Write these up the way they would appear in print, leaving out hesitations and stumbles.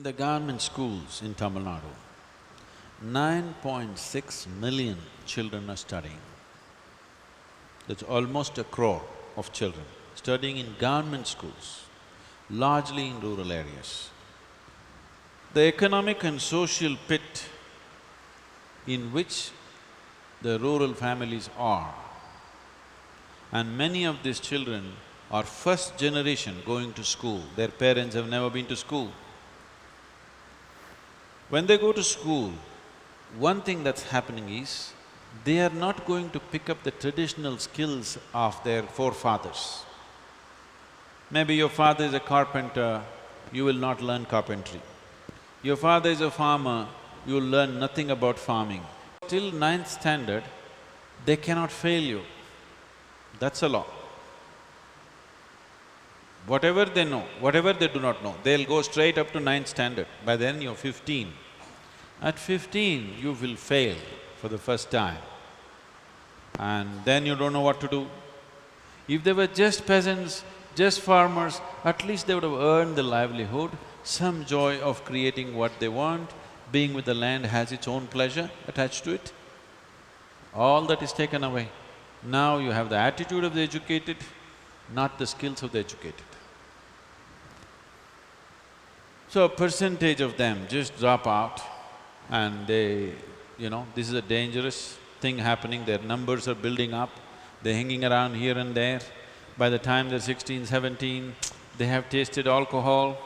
the government schools in Tamil Nadu, 9.6 million children are studying. That's almost a crore of children studying in government schools, largely in rural areas. The economic and social pit in which the rural families are, and many of these children are first generation going to school, their parents have never been to school. When they go to school, one thing that's happening is, they are not going to pick up the traditional skills of their forefathers. Maybe your father is a carpenter, you will not learn carpentry. Your father is a farmer, you will learn nothing about farming. Till ninth standard, they cannot fail you. That's a law. Whatever they know, whatever they do not know, they'll go straight up to ninth standard. By then you're 15. At 15, you will fail for the first time, and then you don't know what to do. If they were just peasants, just farmers, at least they would have earned the livelihood, some joy of creating what they want. Being with the land has its own pleasure attached to it. All that is taken away. Now you have the attitude of the educated, not the skills of the educated. So a percentage of them just drop out and this is a dangerous thing happening, their numbers are building up, they're hanging around here and there. By the time they're 16, 17, they have tasted alcohol.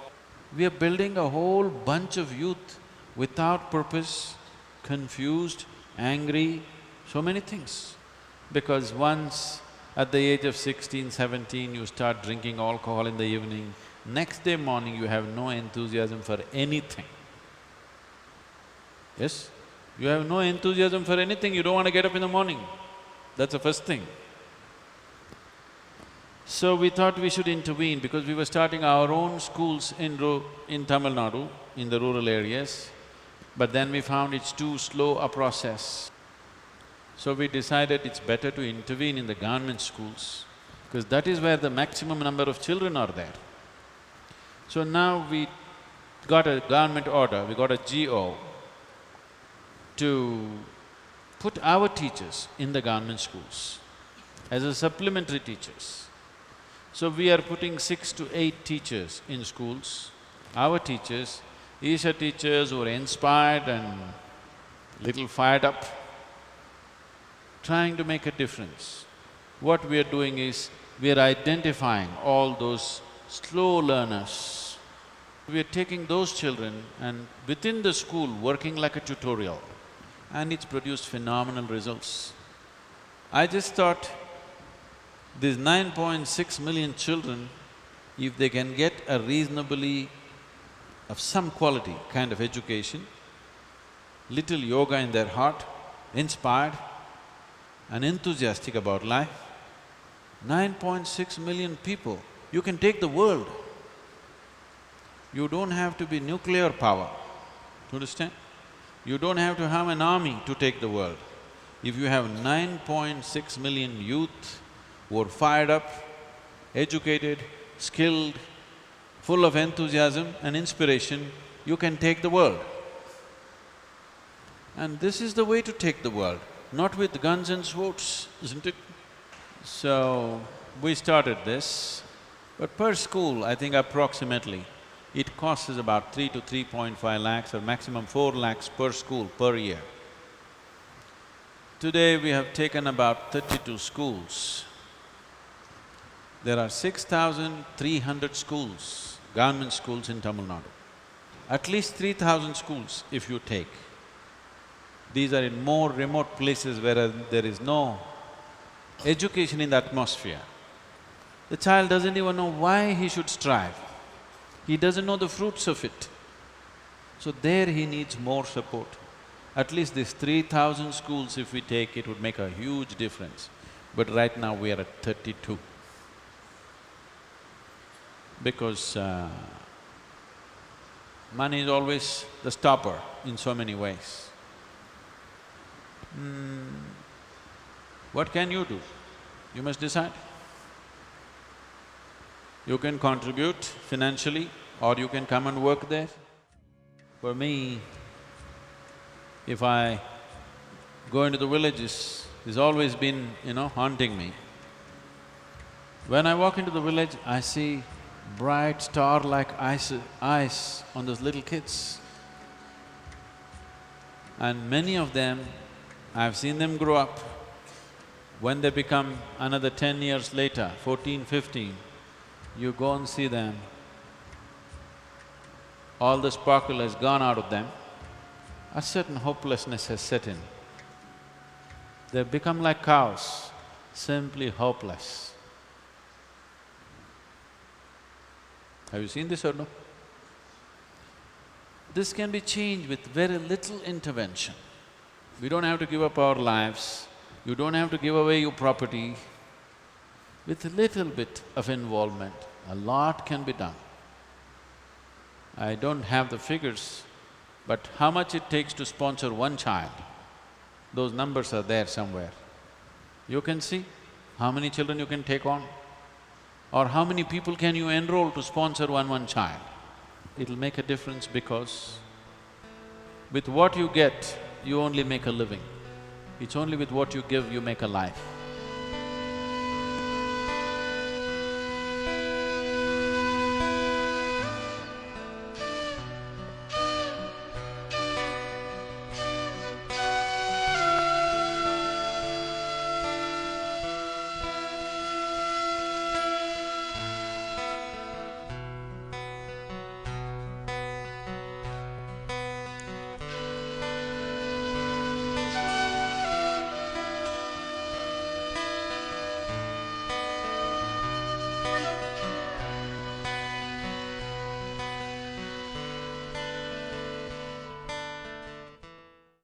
We are building a whole bunch of youth without purpose, confused, angry, so many things. Because once at the age of 16, 17, you start drinking alcohol in the evening, next day morning you have no enthusiasm for anything. Yes? You have no enthusiasm for anything, you don't want to get up in the morning. That's the first thing. So we thought we should intervene because we were starting our own schools in Tamil Nadu, in the rural areas, but then we found it's too slow a process. So we decided it's better to intervene in the government schools, because that is where the maximum number of children are there. So now we got a government order, we got a GO to put our teachers in the government schools as a supplementary teachers. So we are putting 6 to 8 teachers in schools, our teachers, Isha teachers who are inspired and little fired up, trying to make a difference. What we are doing is, we are identifying all those slow learners. We are taking those children and within the school working like a tutorial, and it's produced phenomenal results. I just thought, these 9.6 million children, if they can get a reasonably, of some quality kind of education, little yoga in their heart, inspired and enthusiastic about life, 9.6 million people, you can take the world. You don't have to be nuclear power, do you understand? You don't have to have an army to take the world. If you have 9.6 million youth who are fired up, educated, skilled, full of enthusiasm and inspiration, you can take the world. And this is the way to take the world, not with guns and swords, isn't it? So, we started this, but per school, I think approximately, it costs us about 3 to 3.5 lakhs or maximum 4 lakhs per school per year. Today we have taken about 32 schools. There are 6,300 schools, government schools in Tamil Nadu. At least 3,000 schools if you take. These are in more remote places where there is no education in the atmosphere. The child doesn't even know why he should strive. He doesn't know the fruits of it. So there he needs more support. At least these 3,000 schools if we take, it would make a huge difference. But right now we are at 32. Because money is always the stopper in so many ways. What can you do? You must decide. You can contribute financially or you can come and work there. For me, if I go into the villages, it's always been, haunting me. When I walk into the village, I see bright star-like eyes on those little kids. And many of them, I've seen them grow up. When they become another 10 years later, 14, 15, you go and see them, all the sparkle has gone out of them, a certain hopelessness has set in. They've become like cows, simply hopeless. Have you seen this or no? This can be changed with very little intervention. We don't have to give up our lives, you don't have to give away your property. With a little bit of involvement, a lot can be done. I don't have the figures, but how much it takes to sponsor one child, those numbers are there somewhere. You can see how many children you can take on, or how many people can you enroll to sponsor one child. It'll make a difference because with what you get, you only make a living. It's only with what you give, you make a life.